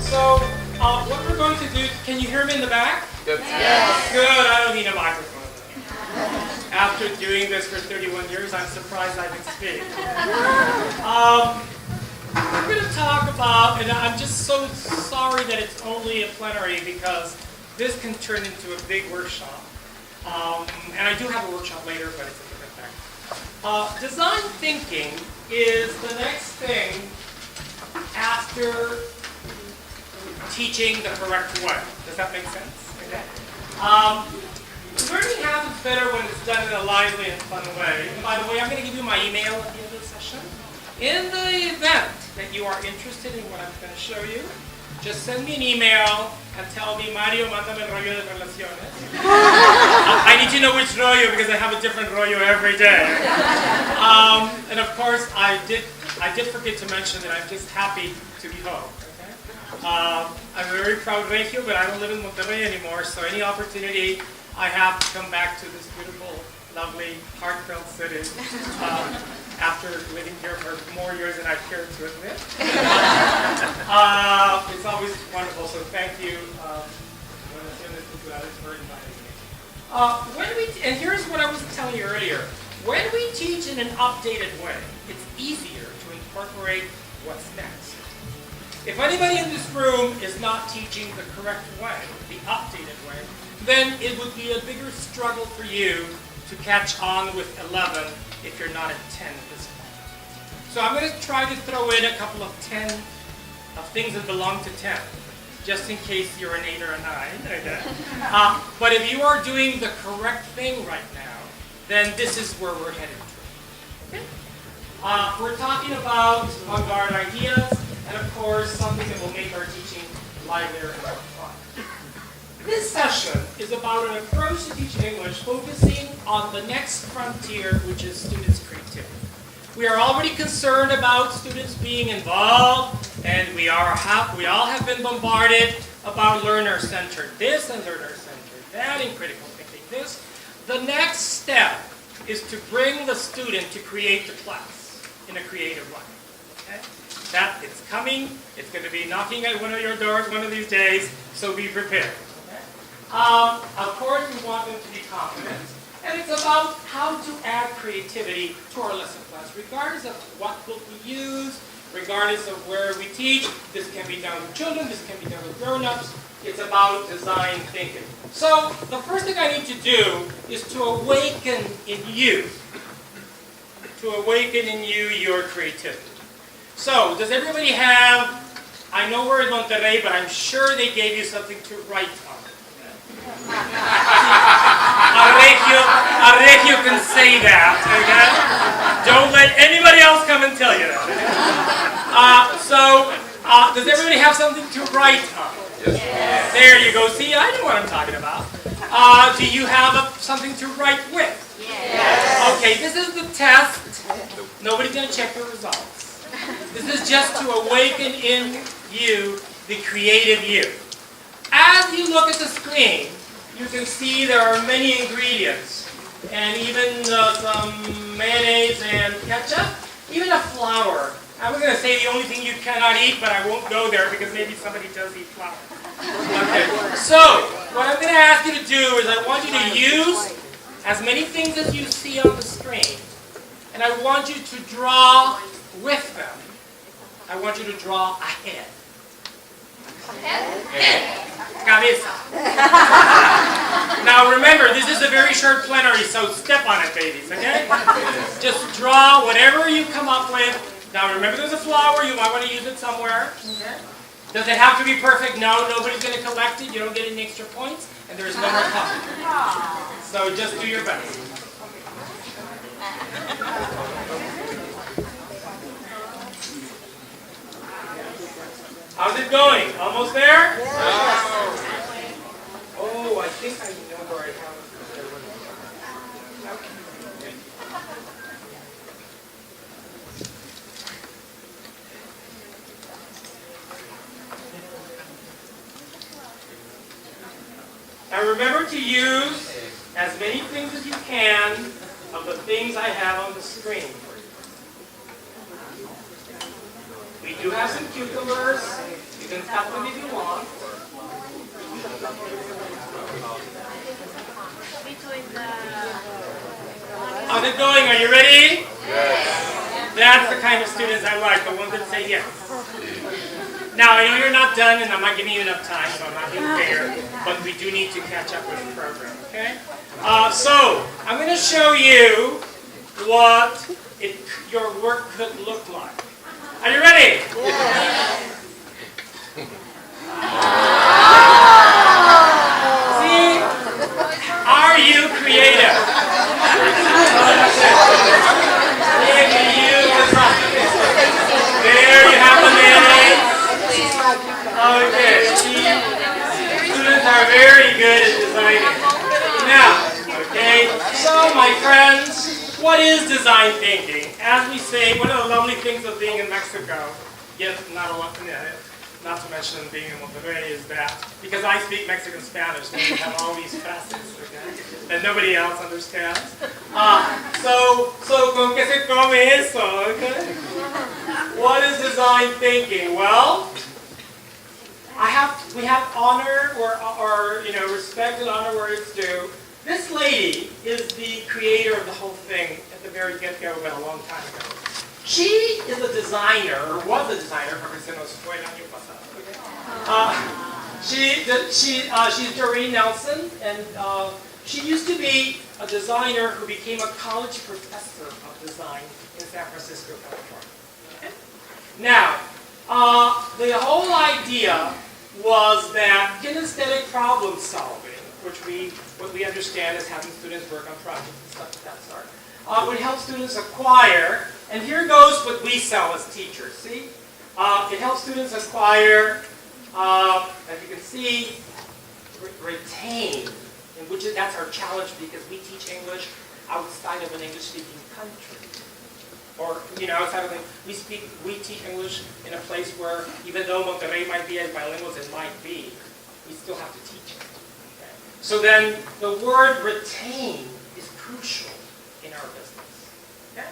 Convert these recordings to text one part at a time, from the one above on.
So, what we're going to do, can you hear me in the back? Yes. Good, I don't need a microphone. After doing this for 31 years, I'm surprised I can speak. We're going to talk about, and I'm just so sorry that it's only a plenary because this can turn into a big workshop. And I do have a workshop later, but it's a different thing. Design thinking is the next thing after teaching the correct way. Does that make sense? Okay. Learning happens better when it's done in a lively and fun way. And by the way, I'm going to give you my email at the end of the session. In the event that you are interested in what I'm going to show you, just send me an email and tell me, Mario, mándame el rollo de Relaciones. I need to know which rollo because I have a different rollo every day. And of course, I did forget to mention that I'm just happy to be home. Okay? I'm a very proud Regio, but I don't live in Monterrey anymore, so any opportunity I have to come back to this beautiful, lovely, heartfelt city after living here for more years than I care to admit. It's always wonderful, so thank you for inviting me. And here's what I was telling you earlier. When we teach in an updated way, it's easier to incorporate what's next. If anybody in this room is not teaching the correct way, the updated way, then it would be a bigger struggle for you to catch on with 11 if you're not at 10 at this point. So I'm going to try to throw in a couple of things that belong to 10, just in case you're an 8 or a 9. Okay? But if you are doing the correct thing right now, then this is where we're headed to. Okay? We're talking about avant-garde ideas, and of course, something that will make our teaching livelier and more fun. This session is about an approach to teaching English focusing on the next frontier, which is students' creativity. We are already concerned about students being involved, and we all have been bombarded about learner-centered this and learner-centered that in critical thinking this. The next step is to bring the student to create the class in a creative way. Okay? That it's coming. It's going to be knocking at one of your doors one of these days, so be prepared. Of course, we want them to be confident, and it's about how to add creativity to our lesson plans, regardless of what book we use, regardless of where we teach. This can be done with children, this can be done with grown-ups. It's about design thinking. So, the first thing I need to do is to awaken in you your creativity. So, does everybody have, I know we're in Monterrey, but I'm sure they gave you something to write on. A Regio can say that, okay? Don't let anybody else come and tell you that. Does everybody have something to write on? Yes. There you go. See, I know what I'm talking about. Do you have something to write with? Yes. Okay, this is the test. Nobody's going to check the results. This is just to awaken in you the creative you. As you look at the screen, you can see there are many ingredients, and even some mayonnaise and ketchup, even a flour. I was going to say the only thing you cannot eat, but I won't go there because maybe somebody does eat flour. Okay, so what I'm going to ask you to do is I want you to use as many things as you see on the screen, and I want you to draw with them. I want you to draw ahead. Head. Cabeza. Now remember, this is a very short plenary, so step on it, babies, okay? Just draw whatever you come up with. Now remember, there's a flower. You might want to use it somewhere. Okay? Does it have to be perfect? No, nobody's going to collect it. You don't get any extra points, and there's no more cost. So just do your best. How's it going? Almost there? Yes. Oh, I think I know where I have it. Now remember to use as many things as you can of the things I have on the screen for you. We do have some cucumbers. We You can stop them if you want. How's it going? Are you ready? Yes. That's the kind of students I like, the ones that say yes. Now, I know you're not done, and I'm not giving you enough time, so I'm not being fair, but we do need to catch up with the program, okay? So, I'm going to show you what your work could look like. Are you ready? Yes. See? Are you creative? There you have the mayonnaise. Okay. Students are very good at designing. Now, okay, so my friends, what is design thinking? As we say, one of the lovely things of being in Mexico, yet not a lot, not to mention being in Monterrey, is that because I speak Mexican Spanish, then we have all these facets, okay, that nobody else understands. So ¿con qué se come eso? Okay? What is design thinking? Well, we have honor or respect and honor where it's due. This lady is the creator of the whole thing at the very get-go, but a long time ago. She is a designer, or was a designer, porque se nos fue el año pasado. She's Doreen Nelson, and she used to be a designer who became a college professor of design in San Francisco, California. Okay? Now, the whole idea was that kinesthetic problem solving, what we understand as having students work on projects and stuff of that sort, would help students acquire, and here goes what we sell as teachers, see? It helps students acquire, as you can see, retain, and that's our challenge because we teach English outside of an English-speaking country. Or, outside of we teach English in a place where, even though Monterrey might be as bilingual as it might be, we still have to teach it. Okay? So then, the word retain is crucial in our business. Okay?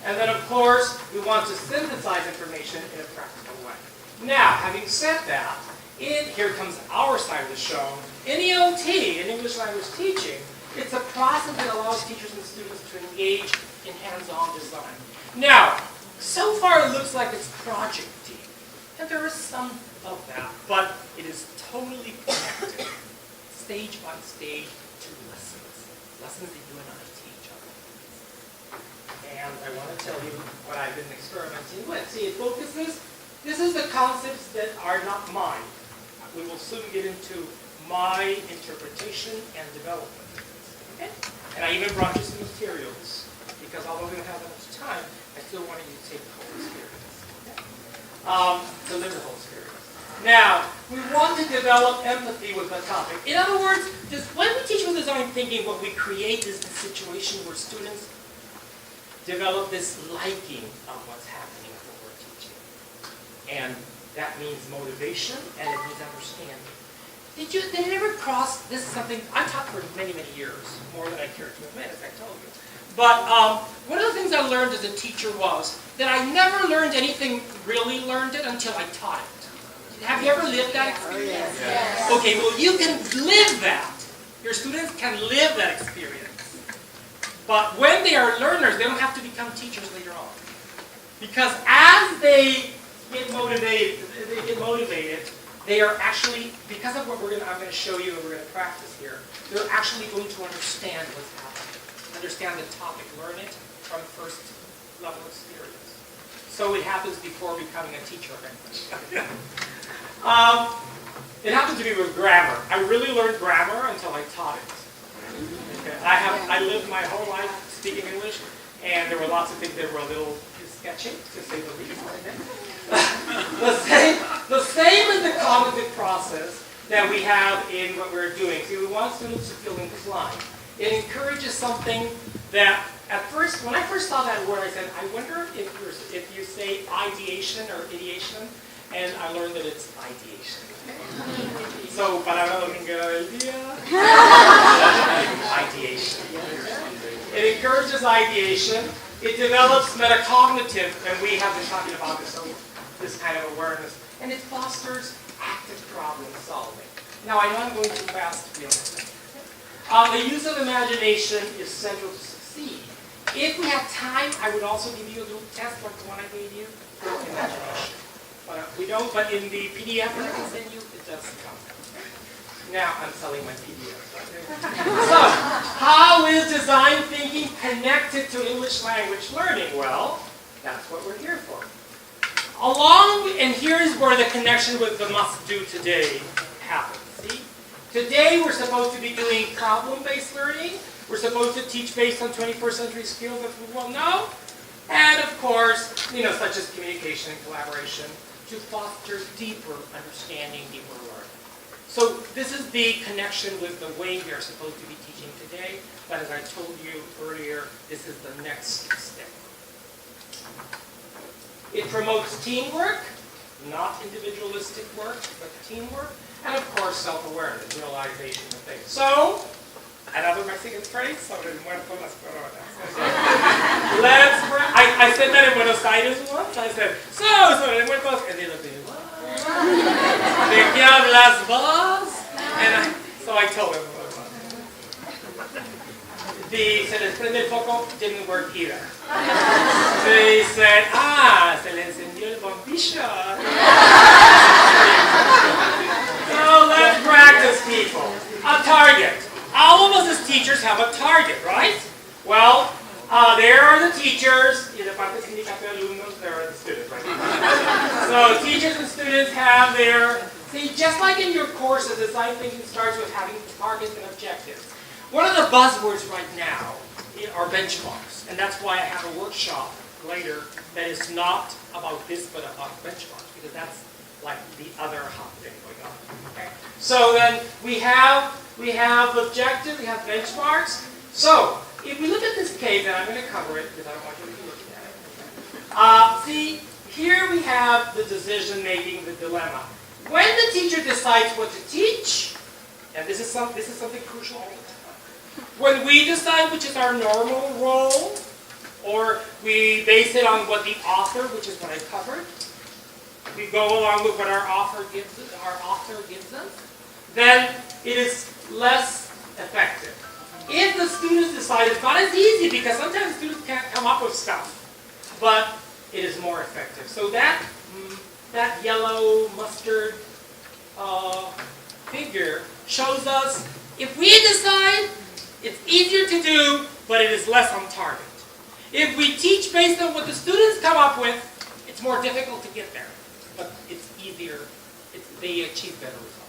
And then, of course, we want to synthesize information in a practical way. Now, having said that, here comes our side of the show. In ELT, in English language teaching, it's a process that allows teachers and students to engage in hands-on design. Now, so far it looks like it's project team, and there is some of that, but it is totally connected, stage by stage, to lessons that you and I teach on. And I want to tell you what I've been experimenting with. See, it focuses, this is the concepts that are not mine. We will soon get into my interpretation and development. Okay? And I even brought you some materials, because although we don't have that much time, I still want you to take the whole experience. Okay? To live the whole experience. Now, we want to develop empathy with the topic. In other words, when we teach with design thinking, what we create is a situation where students develop this liking of what's happening with what we're teaching. And that means motivation, and it means understanding. Did it ever cross, this is something, I taught for many, many years, more than I care to admit, as I told you. But one of the things I learned as a teacher was that I never learned anything, really learned it, until I taught it. Have you ever lived that experience? Yes. Okay, well you can live that. Your students can live that experience. But when they are learners, they don't have to become teachers later on. Because as they get motivated, they are actually, because of what I'm going to show you and we're going to practice here, they're actually going to understand what's happening, understand the topic, learn it from first level experience. So it happens before becoming a teacher of English. It happened to me with grammar. I really learned grammar until I taught it. Okay. I lived my whole life speaking English, and there were lots of things that were a little sketchy, to say the least. The same is the cognitive process that we have in what we're doing. See, we want students to feel inclined. It encourages something that, at first, when I first saw that word, I said, I wonder if you say ideation or ideation, and I learned that it's ideation. So, para no domingo el día, ideation. It encourages ideation. It develops metacognitive, and we have been talking about this kind of awareness. And it fosters active problem solving. Now, I know I'm going too fast to be honest. The use of imagination is central to succeed. If we have time, I would also give you a little test like the one I gave you for imagination. But we don't, but in the PDF that I can send you, it does come. Now I'm selling my PDF. So, how is design thinking connected to English language learning? Well, that's what we're here for. And here is where the connection with the must-do today happens. See? Today we're supposed to be doing problem-based learning. We're supposed to teach based on 21st century skills that we well know. And of course, such as communication and collaboration to foster deeper understanding, deeper learning. So this is the connection with the way we are supposed to be teaching today. But as I told you earlier, this is the next step. It promotes teamwork, not individualistic work, but teamwork. And of course, self-awareness, realization of things. So, another Mexican phrase, sobre el muerto las coronas. I said that in Buenos Aires once. I said, sobre el muerto las coronas. And they looked at me, what? ¿De qué hablas vos? And so I told them what it was. The se les prende el foco didn't work either. They said, se le encendió el bombillo. So let's practice, people. A target. All of us as teachers have a target, right? Well, there are the teachers. Y de parte sindicato de alumnos, there are the students, right? So teachers and students have their... See, just like in your courses, design thinking starts with having targets and objectives. One of the buzzwords right now are benchmarks. And that's why I have a workshop later that is not about this, but about benchmarks. Because that's like the other hot thing going on. Okay? So then we have objective, we have benchmarks. So if we look at this page, and I'm going to cover it because I don't want you to be looking at it. See, here we have the decision making, the dilemma. When the teacher decides what to teach, and this is something crucial all the time. When we decide which is our normal role, or we base it on what the author, which is what I covered, we go along with what our author gives us, then it is less effective. If the students decide it's not as easy, because sometimes students can't come up with stuff, but it is more effective. So that yellow mustard figure shows us if we decide, it's easier to do, but it is less on target. If we teach based on what the students come up with, it's more difficult to get there, but it's easier. They achieve better results.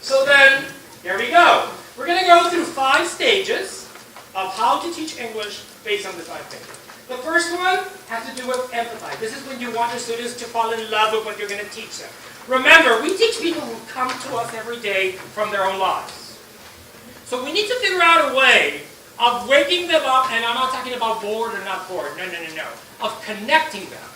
So then, here we go. We're going to go through 5 stages of how to teach English based on design thinking. The first one has to do with empathy. This is when you want your students to fall in love with what you're going to teach them. Remember, we teach people who come to us every day from their own lives. So we need to figure out a way of waking them up, and I'm not talking about bored or not bored, no, of connecting them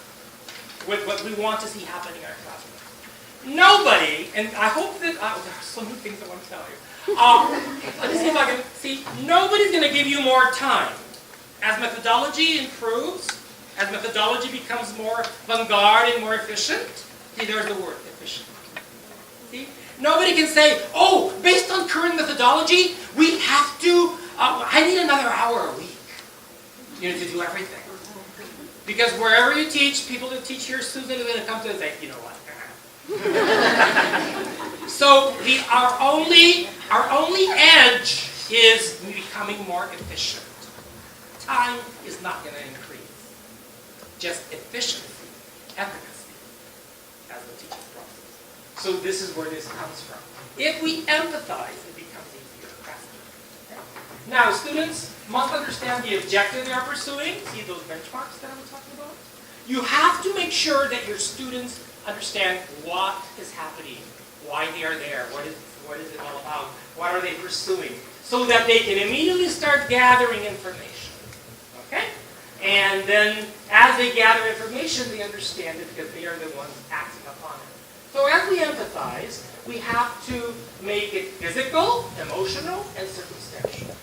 with what we want to see happening in our classroom. Nobody, and I hope that, there are so many things I want to tell you. Let me see if I can see, nobody's going to give you more time. As methodology improves, as methodology becomes more avant-garde and more efficient, see, there's the word, efficient. See? Nobody can say, oh, based on current methodology, we have to, I need another hour a week, to do everything. Because wherever you teach, people that teach here, Susan is going to come to and say, you know what? So our only edge is becoming more efficient. Time is not going to increase. Just efficiency, efficacy as the teaching process. So this is where this comes from. If we empathize, it becomes easier, faster. Okay? Now, students must understand the objective they are pursuing. See those benchmarks that I was talking about? You have to make sure that your students understand what is happening, why they are there, what is it all about, what are they pursuing, so that they can immediately start gathering information. Okay? And then as they gather information, they understand it because they are the ones acting upon it. So as we empathize, we have to make it physical, emotional, and circumstantial.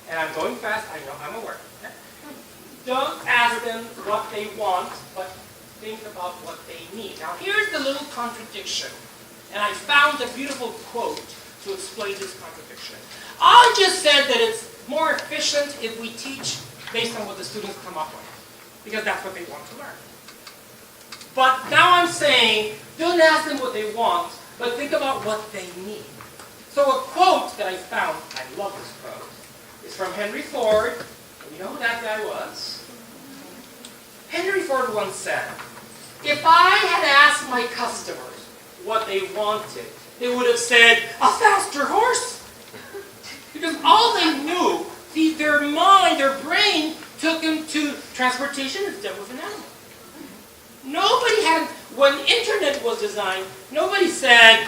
And I'm going fast, I know, I'm aware. Okay? Don't ask them what they want, but think about what they need. Now here's the little contradiction, and I found a beautiful quote to explain this contradiction. I just said that it's more efficient if we teach based on what the students come up with, because that's what they want to learn. But now I'm saying, don't ask them what they want, but think about what they need. So a quote that I found, I love this quote, is from Henry Ford. You know who that guy was? Henry Ford once said, if I had asked my customers what they wanted, they would have said, a faster horse. Because all they knew, their mind, their brain, took them to transportation instead of an animal. Nobody had, when internet was designed, nobody said,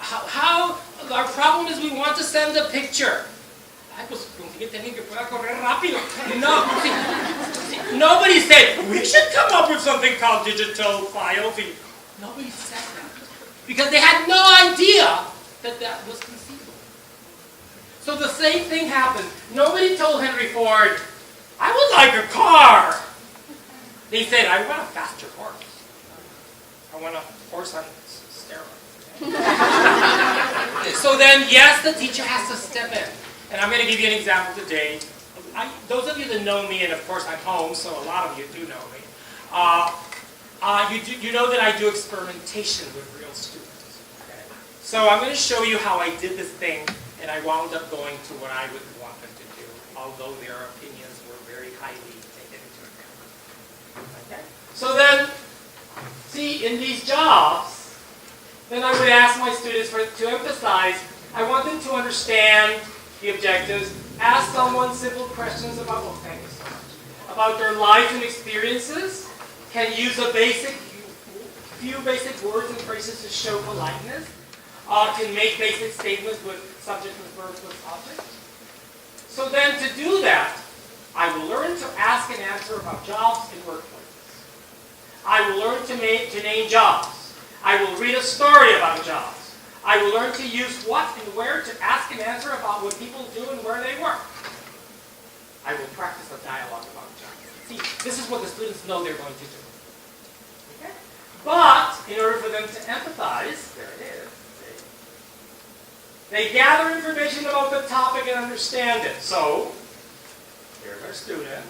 how our problem is we want to send a picture. No. Nobody said, we should come up with something called digital files. Nobody said that. Because they had no idea that that was conceivable. So the same thing happened. Nobody told Henry Ford, I would like a car. They said, I want a faster horse. I want a horse on steroids. So then, yes, the teacher has to step in. And I'm going to give you an example today. Those of you that know me, and of course I'm home, so a lot of you do know me, you know that I do experimentation with real students. Okay? So I'm going to show you how I did this thing, and I wound up going to what I would want them to do, although their opinions were very highly taken into account. Okay? So then, see, in these jobs, then I would ask my students to emphasize, I want them to understand the objectives, ask someone simple questions about, thank you so much, about their life and experiences, can use a few basic words and phrases to show politeness, can make basic statements with subject and verb plus object. So then to do that, I will learn to ask and answer about jobs and workplaces. I will learn to name jobs. I will read a story about jobs. I will learn to use what and where to ask and answer about what people do and where they work. I will practice a dialogue about jobs. See, this is what the students know they're going to do. Okay? But, in order for them to empathize, there it is, see? They gather information about the topic and understand it. So, here's our student,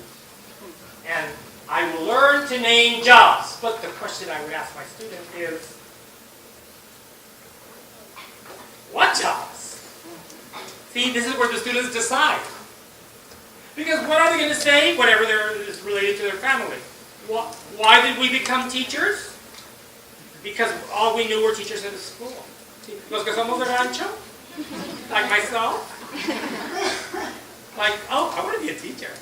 and I will learn to name jobs. But the question I would ask my student is, what jobs? See, this is where the students decide. Because what are they going to say? Whatever is related to their family. Why did we become teachers? Because all we knew were teachers at the school. Los que somos de rancho? Like myself? Like, I want to be a teacher.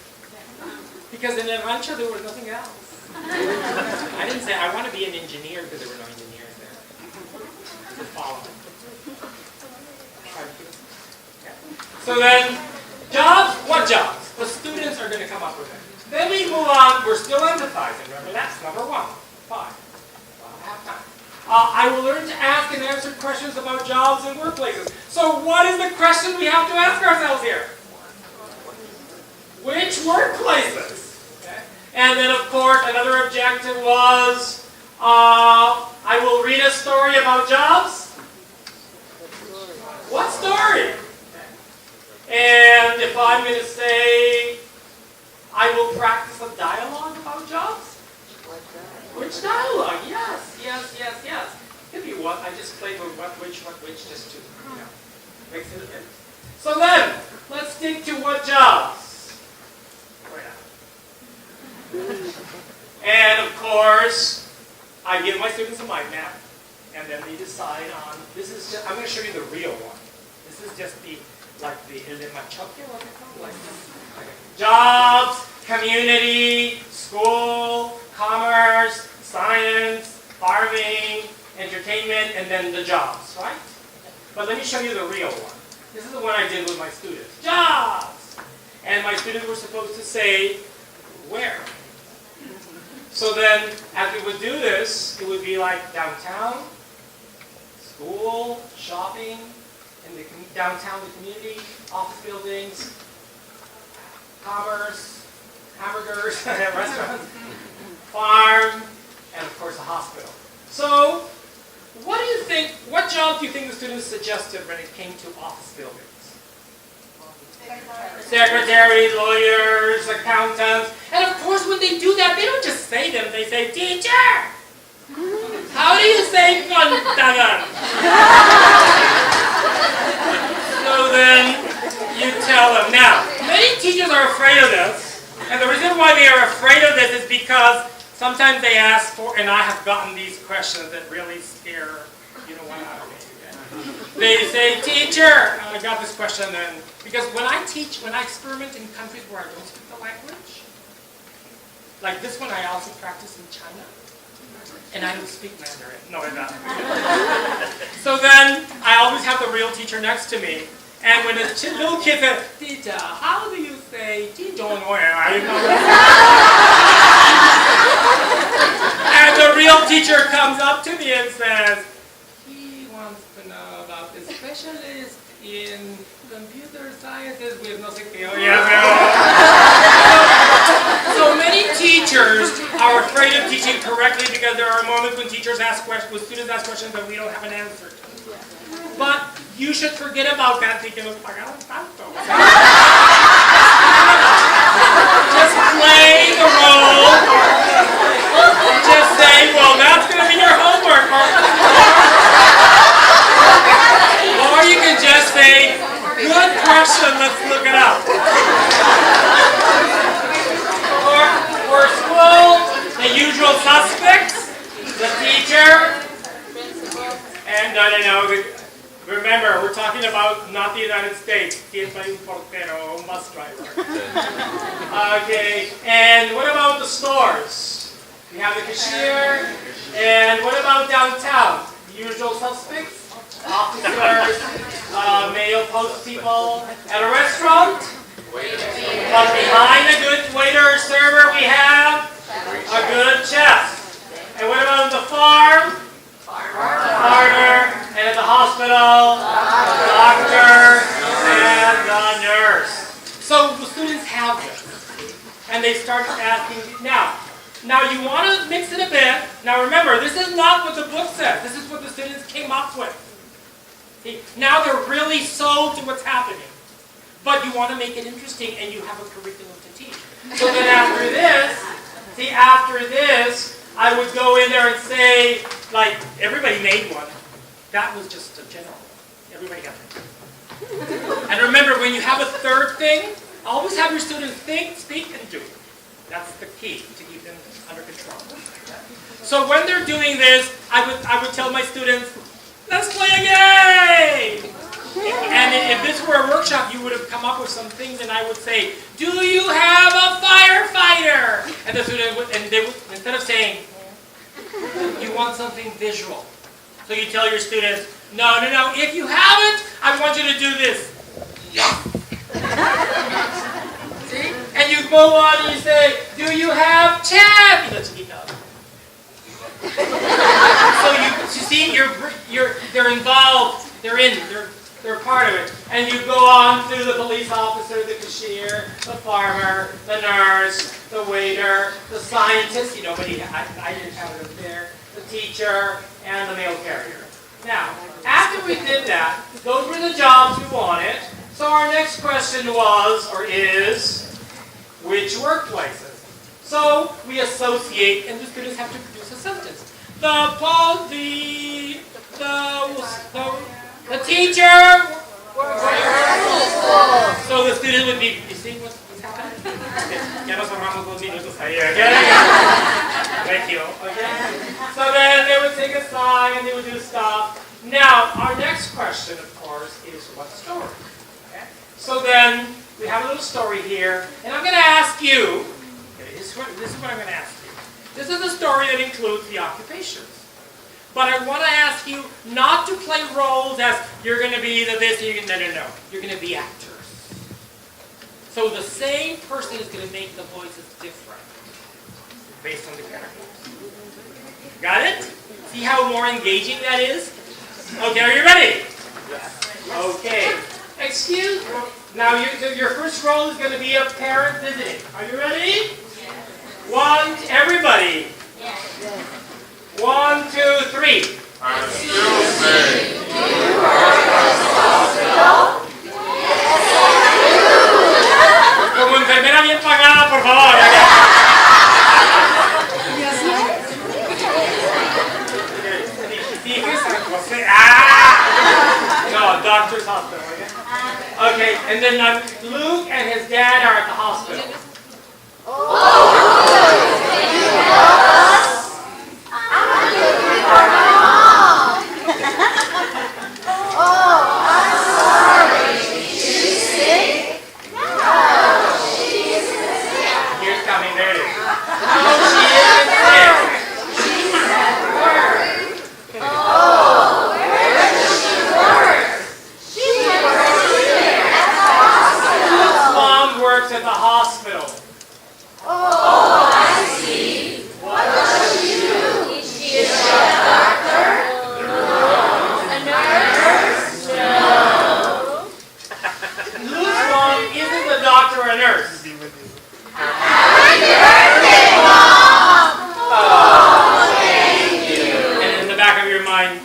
Because in the rancho there was nothing else. I didn't say I want to be an engineer because there were no engineers there. Follow me. So then, jobs, what jobs? The students are going to come up with it. Then we move on, we're still empathizing. Remember, that's number 1. 5. Well, I have time. I will learn to ask and answer questions about jobs and workplaces. So what is the question we have to ask ourselves here? Which workplaces? Okay. And then, of course, another objective was, I will read a story about jobs. What story? And if I'm going to say, I will practice a dialogue about jobs? Which dialogue? Yes. Could be what, I just played with what, which, just to, makes it a bit. So then, let's stick to what jobs? And of course, I give my students a mind map, and then they decide on, this is just, I'm going to show you the real one. This is just the, like the el de machote, what they call it? Okay. Jobs, community, school, commerce, science, farming, entertainment, and then the jobs, right? But let me show you the real one. This is the one I did with my students. Jobs! And my students were supposed to say, where? So then, as we would do this, it would be like downtown, school, shopping, in the downtown, the community, office buildings, commerce, hamburgers, restaurants, farm, and of course a hospital. So, what do you think, what job do you think the students suggested when it came to office buildings? Secretaries, lawyers, accountants. And of course when they do that, they don't just say them, they say, teacher! How do you say pantalan? So then you tell them. Now, many teachers are afraid of this. And the reason why they are afraid of this is because sometimes they ask for, and I have gotten these questions that really scare one out of me. They say, teacher, I got this question then, because when I teach, when I experiment in countries where I don't speak the language, like this one I also practice in China, and I don't speak Mandarin. No, I don't. So then I always have the real teacher next to me, and when a little kid says, teacher, how do you say, and the real teacher comes up to me and says, he wants to know about the specialist in computer sciences with no So many teachers are afraid of teaching correctly because there are moments when teachers ask questions, when students ask questions that we don't have an answer to. But you should forget about that because just play the role. Just say, well, that's going to be your homework. Or you can just say, good question, let's look it up. For school, the usual suspects, the teacher, and I don't know, remember, we're talking about not the United States. Portero, bus driver. Okay, and what about the stores? We have the cashier, and what about downtown? The usual suspects, officers, mail post people. At a restaurant, but behind a good waiter or server, we have a good chef. And what about the farm? Farmer, and at the hospital, the doctor, and the nurse. So the students have this, and they start asking, now you want to mix it a bit. Now remember, this is not what the book says. This is what the students came up with. See, now they're really sold to what's happening. But you want to make it interesting, and you have a curriculum to teach. So then after this, I would go in there and say, like, everybody made one. That was just a general. Everybody got it. And remember, when you have a third thing, always have your students think, speak, and do. That's the key to keep them under control. So when they're doing this, I would tell my students, let's play a game! And if this were a workshop, you would have come up with some things, and I would say, do you have a firefighter? And the student would, instead of saying, you want something visual. So you tell your students, no, if you haven't, I want you to do this. Yes! See? And you go on and you say, do you have chat? So you see, they're involved, they're part of it. And you go on through the police officer, the cashier, the farmer, the nurse, the waiter, the scientist, but I didn't have it there, the teacher, and the mail carrier. Now, after we did that, those were the jobs we wanted. So our next question was, or is, which workplaces? So we associate, and the students have to produce a sentence. The teacher. So the student would be, you see what's happening? Ya nos ahorramos 2 minutos ahí, okay? Thank you. Okay? So then they would take a sign and they would do stuff. Now, our next question, of course, is what story? Okay? So then we have a little story here, and I'm going to ask you, okay, this is what I'm going to ask you. This is a story that includes the occupations. But I want to ask you not to play roles as you're going to be the this, you're going to, no. You're going to be actors. So the same person is going to make the voices different based on the characters. Got it? See how more engaging that is? Okay, are you ready? Okay. Excuse me. Now your first role is going to be a parent visiting. Are you ready? Everybody. then Luke and his dad are at the hospital. Here's coming, there it is. No, she isn't sick. Luke's mom works at the hospital. Oh, I see. What does she do? Is she a doctor? No. A nurse? No. Luke's mom isn't a doctor or a nurse. Happy birthday, Mom! Oh, thank you. And in the back of your mind,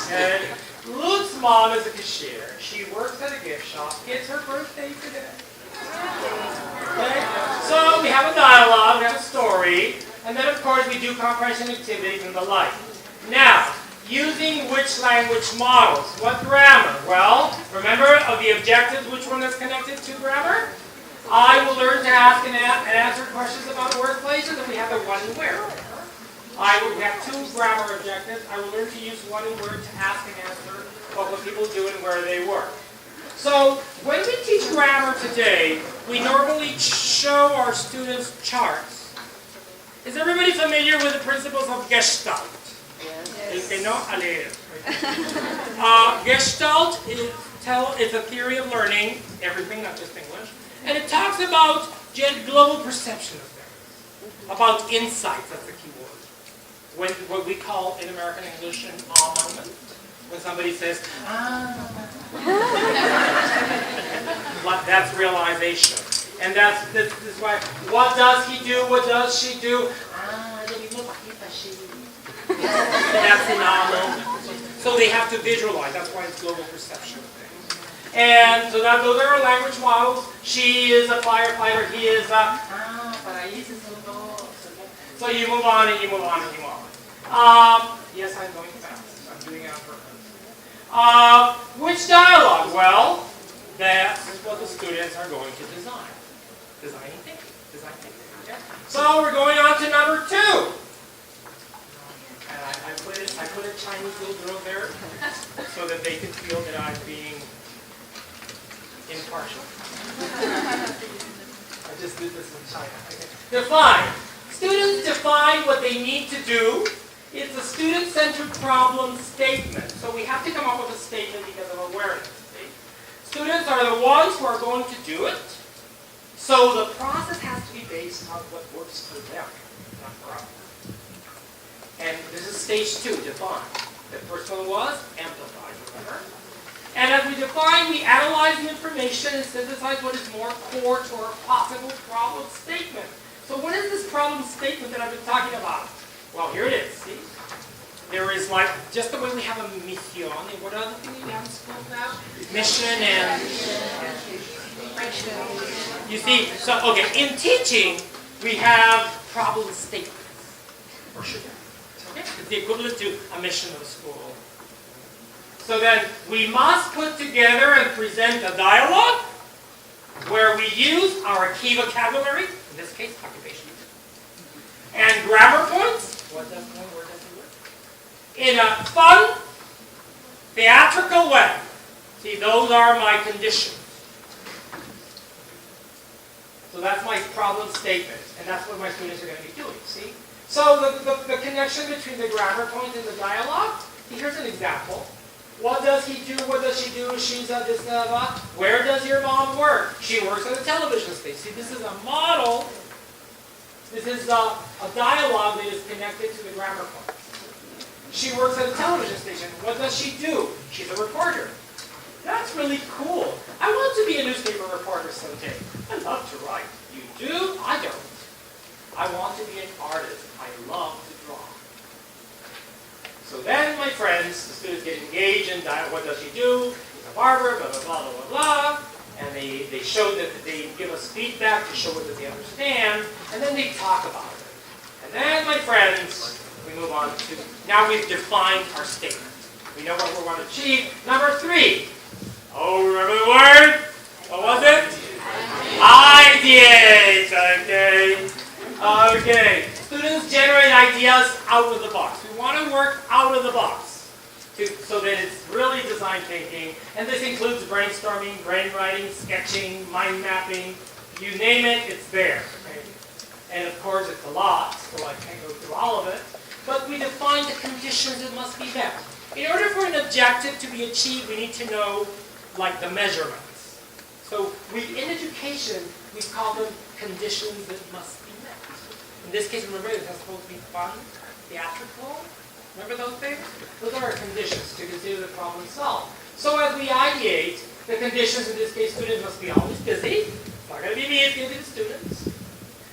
okay. Luke's mom is a cashier. She works at a gift shop. It's her birthday today. Okay? So we have a dialogue, we have a story, and then of course we do comprehension activities and the like. Now, using which language models? What grammar? Well, remember of the objectives, which one is connected to grammar? I will learn to ask and answer questions about workplaces, and we have the what and where. I will have two grammar objectives. I will learn to use what and where to ask and answer about what people do and where they work. So, when we teach grammar today, we normally show our students charts. Is everybody familiar with the principles of Gestalt? Yes. Gestalt is a theory of learning, everything, not just English. And it talks about global perception of things, about insights, that's the key word. What we call in American English an ah moment. When somebody says, that's realization. And this is why, what does he do, what does she do? That's an ah moment. So they have to visualize, that's why it's global perception of things. And so those are our language models. She is a firefighter, he is a, so you move on and you move on and you move on. Yes, I'm going fast. I'm doing it on purpose. Which dialogue? Well, that's what the students are going to design. Designing thinking. Design thinking. Okay? So we're going on to number 2. And I put a Chinese little girl there so that they can feel that I'm being impartial. I just did this in China. Okay. Define. Students define what they need to do. It's a student-centered problem statement. So we have to come up with a statement because of awareness. See? Students are the ones who are going to do it. So the process has to be based on what works for them, not for us. And this is stage 2, define. The first one was amplify, remember? And as we define, we analyze the information and synthesize what is more core to our possible problem statement. So what is this problem statement that I've been talking about? Well, here it is, see? There is like, just the way we have a mission, and what other thing we have in school now? Mission and... You see, so, okay, in teaching, we have problem statements. Or should we? Okay? It's the equivalent to a mission of a school. So then, we must put together and present a dialogue where we use our key vocabulary, in this case, occupation, and grammar points. What does one word does it work? In a fun, theatrical way. See, those are my conditions. So that's my problem statement, and that's what my students are going to be doing, see? So the connection between the grammar point and the dialogue, here's an example. What does he do? What does she do? She's a this, where does your mom work? She works at a television station. See, this is a model. This is a dialogue that is connected to the grammar point. She works at a television station. What does she do? She's a reporter. That's really cool. I want to be a newspaper reporter someday. I love to write. You do? I don't. I want to be an artist. I love to draw. So then, my friends, the students get engaged in what does she do? She's a barber, blah, blah, blah, blah, blah, blah. And they show that they give us feedback to show what they understand, and then they talk about it. And then, my friends, we move on to, now we've defined our statement. We know what we want to achieve. Number 3, Oh, remember the word? What was it? Ideate. Okay. Okay. Students generate ideas out of the box. We want to work out of the box so that it's really design thinking. And this includes brainstorming, brainwriting, sketching, mind mapping. You name it, it's there. Okay? And of course, it's a lot, so I can't go through all of it. But we define the conditions that must be met. In order for an objective to be achieved, we need to know, like, the measurements. So in education, we call them conditions that must be met. In this case, remember, it's supposed to be fun, theatrical. Remember those things? Those are our conditions to consider the problem solved. So as we ideate, the conditions in this case, students must be always busy. It's not going to be me, it's going to be the students.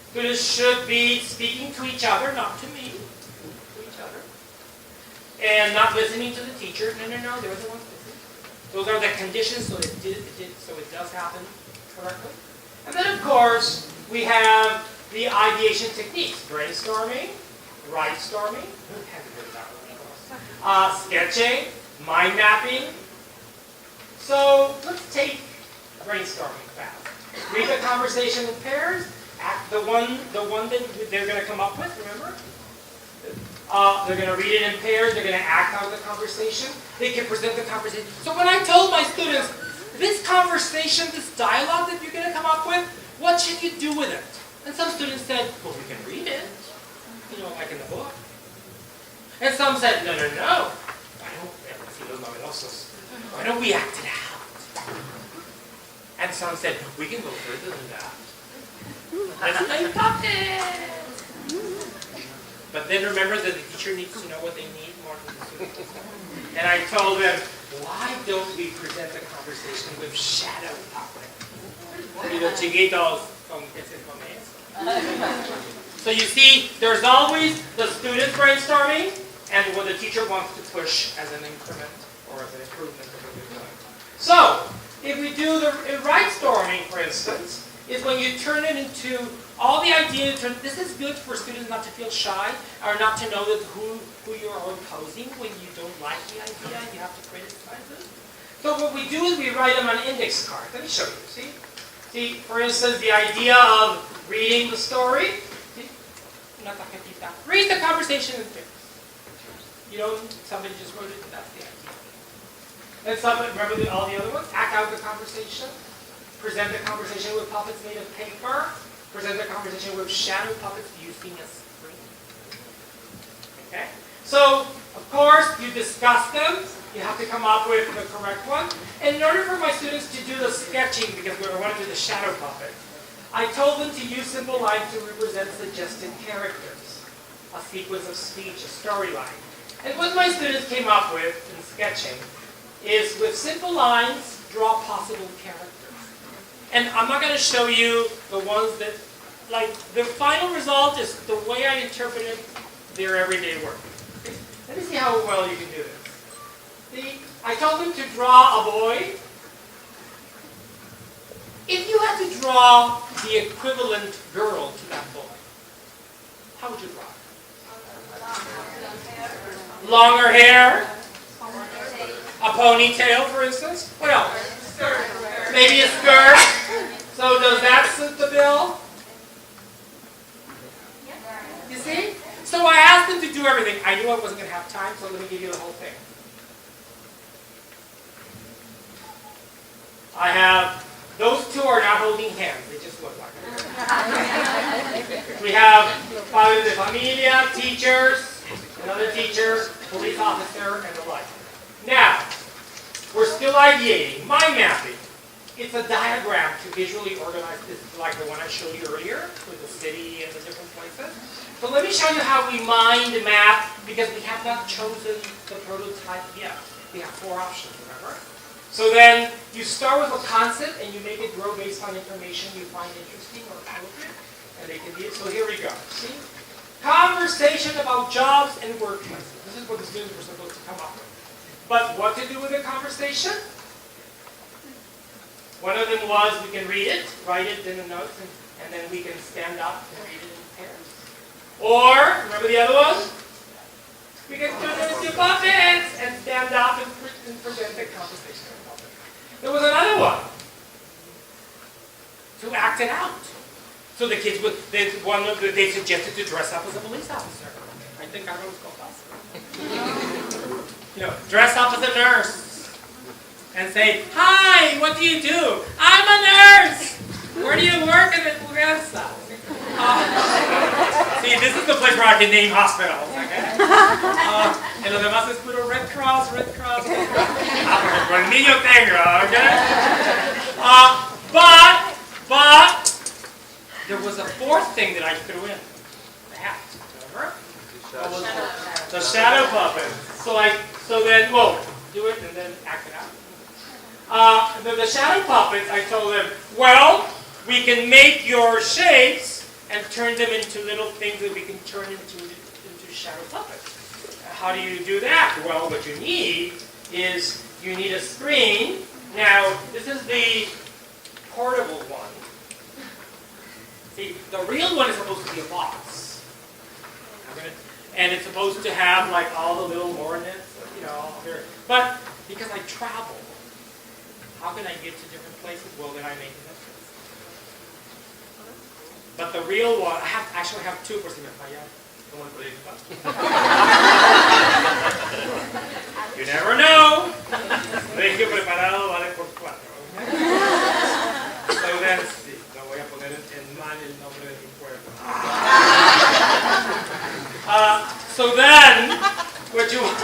Students should be speaking to each other, not to me, to each other. And not listening to the teacher. No, they're the ones listening. Those are the conditions so it does happen correctly. And then, of course, we have the ideation techniques. Brainstorming, right-storming, sketching, mind mapping. So let's take brainstorming fast. Read the conversation in pairs. Act the one that they're going to come up with, remember? They're going to read it in pairs. They're going to act out the conversation. They can present the conversation. So when I told my students, this conversation, this dialogue that you're going to come up with, what should you do with it? And some students said, well, we can read it, like in the book. And some said, no. Why don't we act it out? And some said, we can go further than that. Let's play puppets. But then remember that the teacher needs to know what they need more than the students. And I told them, why don't we present the conversation with shadow puppets? Chiquitos con que se comienza. So you see, there's always the students brainstorming and what the teacher wants to push as an increment or as an improvement of what they're doing. So, if we do the right storming, for instance, is when you turn it into all the ideas. This is good for students not to feel shy or not to know that who you're opposing when you don't like the idea. You have to criticize it. So what we do is we write them on index cards. Let me show you. See, for instance, the idea of reading the story. Read the conversation in pairs. Somebody just wrote it, that's the idea. And remember all the other ones? Act out the conversation. Present the conversation with puppets made of paper. Present the conversation with shadow puppets using a screen. Okay? So, of course, you discuss them. You have to come up with the correct one. And in order for my students to do the sketching, because we want to do the shadow puppet, I told them to use simple lines to represent suggested characters, a sequence of speech, a storyline. And what my students came up with in sketching is with simple lines, draw possible characters. And I'm not going to show you the ones that, the final result is the way I interpreted their everyday work. Okay? Let me see how well you can do this. I told them to draw a boy. If you had to draw the equivalent girl to that boy, how would you draw it? Longer hair. A ponytail, for instance. What else? Maybe a skirt. So does that suit the bill? You see? So I asked them to do everything. I knew I wasn't going to have time, so let me give you the whole thing. I have, those two are not holding hands. They just look like it. We have padres de familia, teachers, another teacher, police officer, and the like. Now, we're still ideating. Mind mapping. It's a diagram to visually organize this, like the one I showed you earlier, with the city and the different places. So let me show you how we mind map, because we have not chosen the prototype yet. We have 4 options, remember? So then, you start with a concept, and you make it grow based on information you find interesting or appropriate. And they can be, so here we go. See? Conversation about jobs and workplaces. This is what the students were supposed to come up with. But what to do with a conversation? One of them was we can read it, write it in the notes, and then we can stand up and read it in pairs. Or, remember the other one? We can turn it into puppets and stand up and present the conversation in public. There was another one. To act it out. So the kids would, they suggested to dress up as a police officer. I think I was called dress up as a nurse. And say, hi, what do you do? I'm a nurse. Where do you work in the Pugasa? See, this is the place where I can name hospitals, okay? And lo demás es puro Red Cross. Con el niño tengo, okay? But there was a fourth thing that I threw in. The hat, remember? The shadow puppet. So then, do it and then act it out. The shadow puppets, I told them, well, we can make your shapes and turn them into little things that we can turn into shadow puppets. How do you do that? Well, what you need is you need a screen. Now, this is the portable one. See, the real one is supposed to be a box. And it's supposed to have like all the little ornaments, but because I travel, how can I get to different places? Well, then I make it. But the real one, I actually have two, por si me falla. You never know. Regio preparado vale por 4. So then, sí, lo voy a poner en mal el nombre de mi pueblo. So then, what you want?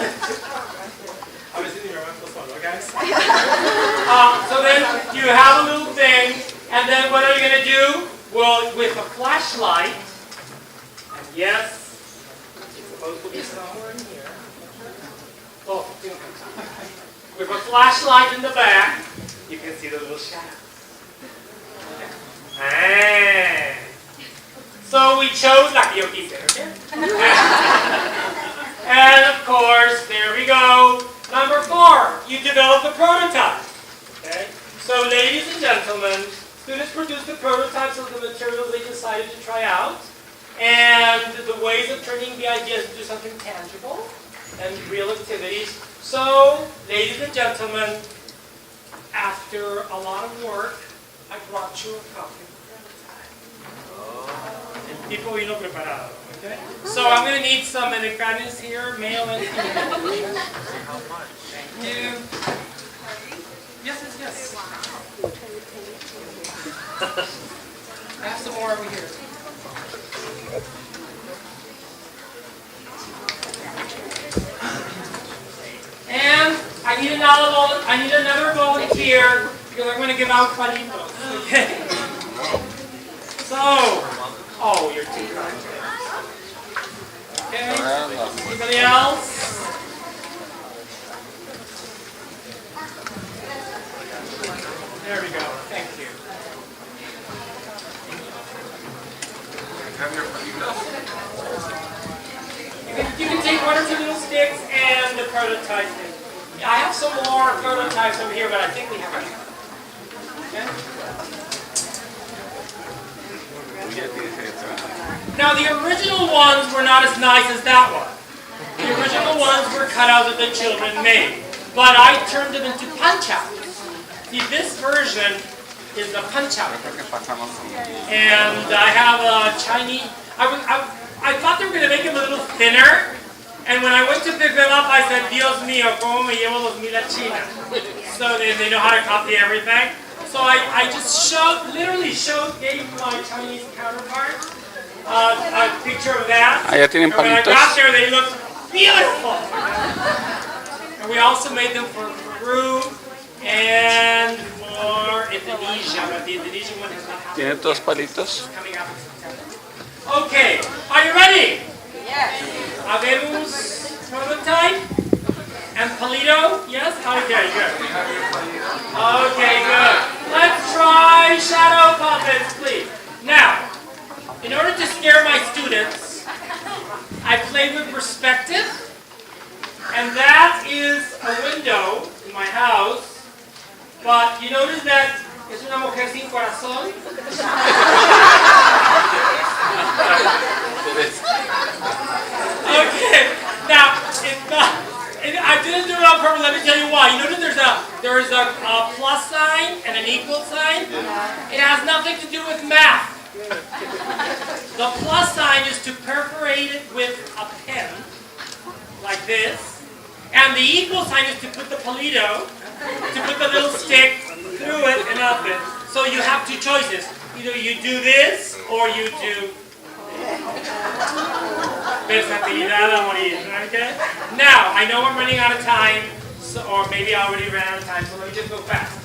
Obviously, you're solo, guys. So then, you have a little thing, and then what are you going to do? Well, with a flashlight, and yes, it's supposed to be somewhere in here. Oh, with a flashlight in the back, you can see the little shadow. And so we chose la que yo quise, okay? And of course, there we go. Number 4, you develop the prototype. Okay? So, ladies and gentlemen, students produced the prototypes of the materials they decided to try out, and the ways of turning the ideas into something tangible and real activities. So, ladies and gentlemen, after a lot of work, I brought you a copy of the prototype. And tipo vino preparado, okay? So I'm going to need some Americanos here, male and female. Thank you. Yes. I have some more over here. And I need another volunteer because I'm going to give out palitos. Okay. So, you're too kind. Okay. Anybody else? There we go. Thank you. You can take 1 or 2 little sticks and the prototype. I have some more prototypes over here, but I think we have enough. Okay? Now the original ones were not as nice as that one. The original ones were cutouts that the children made. But I turned them into punch-outs. See, this version is a punch-out. And I have a Chinese... I thought they were going to make them a little thinner. And when I went to pick them up, I said, Dios mío, ¿cómo me llevo los mil a China? So they know how to copy everything. So I just gave my Chinese counterpart a picture of that. Allá tienen and when I palitos. got there, they looked beautiful. And we also made them for Peru and for Indonesia. But the Indonesian one has not happened. ¿Tiene todos palitos? Coming out in September. Okay, are you ready? Yes. Habemos prototype and palito? Yes? Okay, good. Okay, good. Let's try shadow puppets, please. Now, in order to scare my students, I played with perspective, and that is a window in my house, but you notice that es una mujer sin corazón? Okay, now, I didn't do it on purpose, let me tell you why. You notice there is a plus The plus sign is to perforate it with a pen, like this. And the equal sign is to put the palito, to put the little stick through it and up it. So you have two choices. Either you do this, or you do... Okay? Now, I know I'm running out of time, or maybe I already ran out of time, so let me just go fast.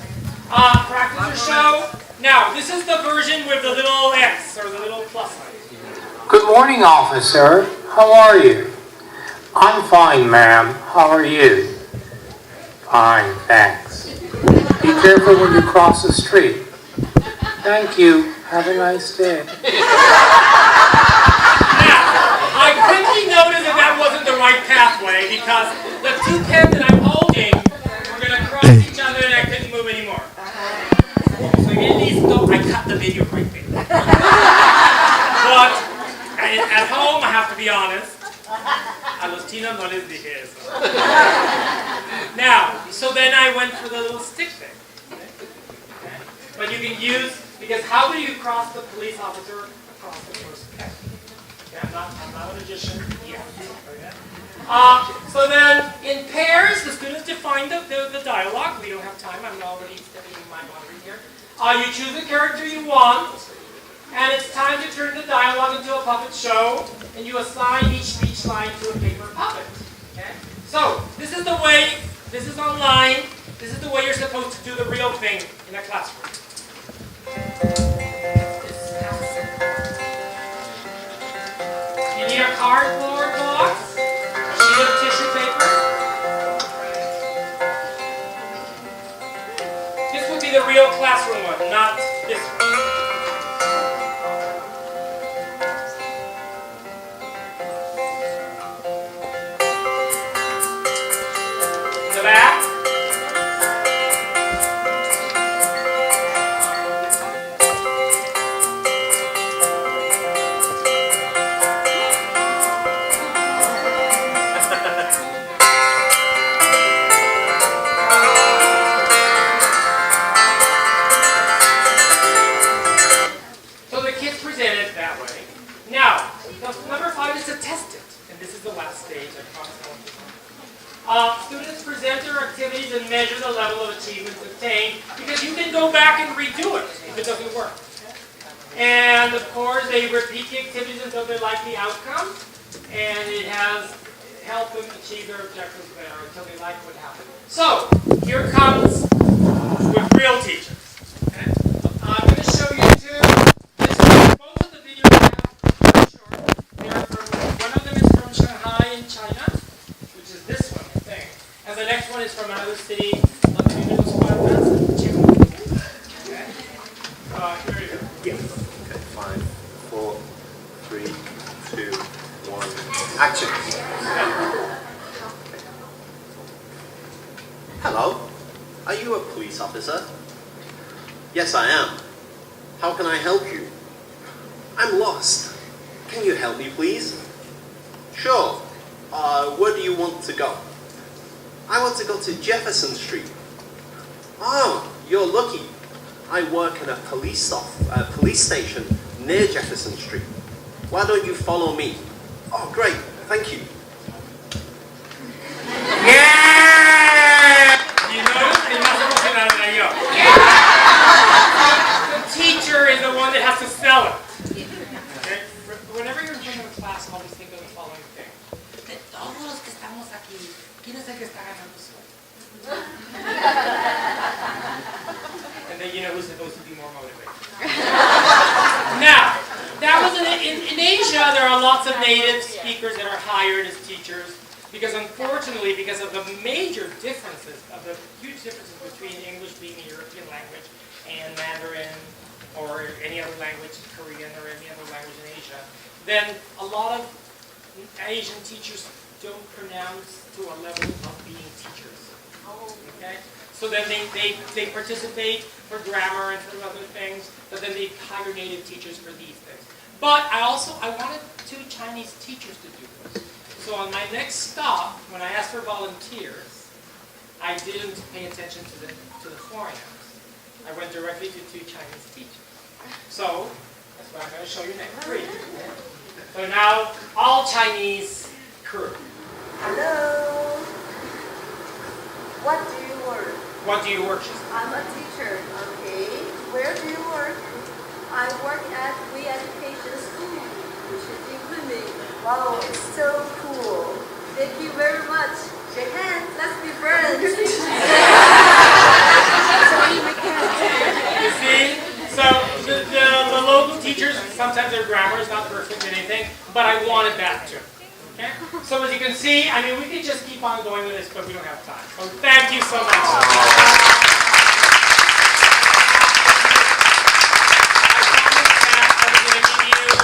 Practice or show. Now, this is the version with the little X, or the little plus sign. Good morning, officer. How are you? I'm fine, ma'am. How are you? Fine, thanks. Be careful when you cross the street. Thank you. Have a nice day. Now, I quickly noticed that wasn't the right pathway because the two pens that I'm holding were going to cross each other and I couldn't move anymore. So at least I cut the video right there. But at home, I have to be honest. A los chinos no les dije eso. Now, so then I went for the little stick thing. Okay? But you can use, because how do you cross the police officer across the first pen? Okay, I'm not a magician yet. Okay? So then, in pairs, the students define the dialogue. We don't have time. I'm already stepping in my boundary here. You choose the character you want, and it's time to turn the dialogue into a puppet show, and you assign each speech line to a paper puppet. Okay? So, this is the way, this is online, this is the way you're supposed to do the real thing in a classroom. You need a cardboard box, a sheet of tissue paper. This would be the real classroom one, not this one. The back. So the kids present it that way. Now, number 5 is to test it. And this is the last stage, I promise. Students present their activities and measure the level of achievements obtained because you can go back and redo it if it doesn't work. And of course, they repeat the activities until they like the outcome, and it has helped them achieve their objectives better until they like what happened. So, here comes with real teachers. Okay? I'm going to show you two. Both of the videos I have are short. One of them is from Shanghai in China, which is this one, I think. And the next one is from another city, okay. Here you go. Yes. Okay, 5, 4, 3, 2, 1. Action. Hello. Are you a police officer? Yes, I am. How can I help you? I'm lost. Can you help me, please? Sure. Where do you want to go? I want to go to Jefferson Street. Oh, you're lucky. I work in a police station near Jefferson Street. Why don't you follow me? Oh, great. Thank you. Yeah! You notice? El más emocionado era yo. The teacher is the one that has to sell it. Okay? Whenever you're in front of a class, always think of the following thing. De todos los que estamos aquí, ¿quién es el que está ganando sueldo? And then you know who's supposed to be more motivated. Now, that was in Asia, there are lots of native speakers that are hired as teachers because unfortunately, because of the major differences, of the huge differences between English being a European language and Mandarin or any other language, Korean or any other language in Asia, then a lot of Asian teachers don't pronounce to a level of being teachers. Okay? So then they participate for grammar and for other things, but then they hire native teachers for these things. But I wanted 2 Chinese teachers to do this. So on my next stop, when I asked for volunteers, I didn't pay attention to the foreigners. I went directly to 2 Chinese teachers. So that's what I'm going to show you next. 3. So now, all Chinese crew. Hello. What do you work? What do you work? She said. I'm a teacher. Okay. Where do you work? I work at We Education School, which is in Kunming. Wow, it's so cool. Thank you very much. Shake hands. Let's be friends. You see? So the local teachers, sometimes their grammar is not perfect or anything, but I wanted that too. Okay? So as you can see, I mean, we could just keep on going with this, but we don't have time. So thank you so much.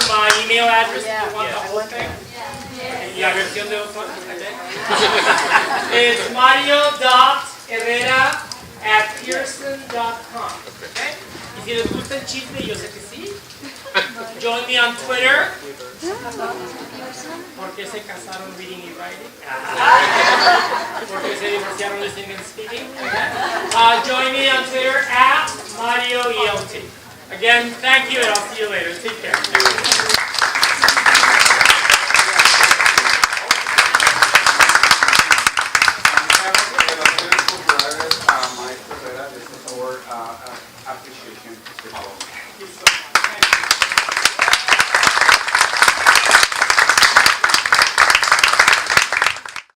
My email address, if you want the whole thing. La versión de otro, okay? It's mario.herrera@pearson.com. Okay? Y si les gusta el chisme, yo sé que sí. Join me on Twitter. ¿Por qué se casaron reading y writing? ¿Por qué se divorciaron listening and speaking? Okay? Join me on Twitter @MarioELT. Again, thank you, and I'll see you later. Take care. Appreciation. Thank you so much. Thank you.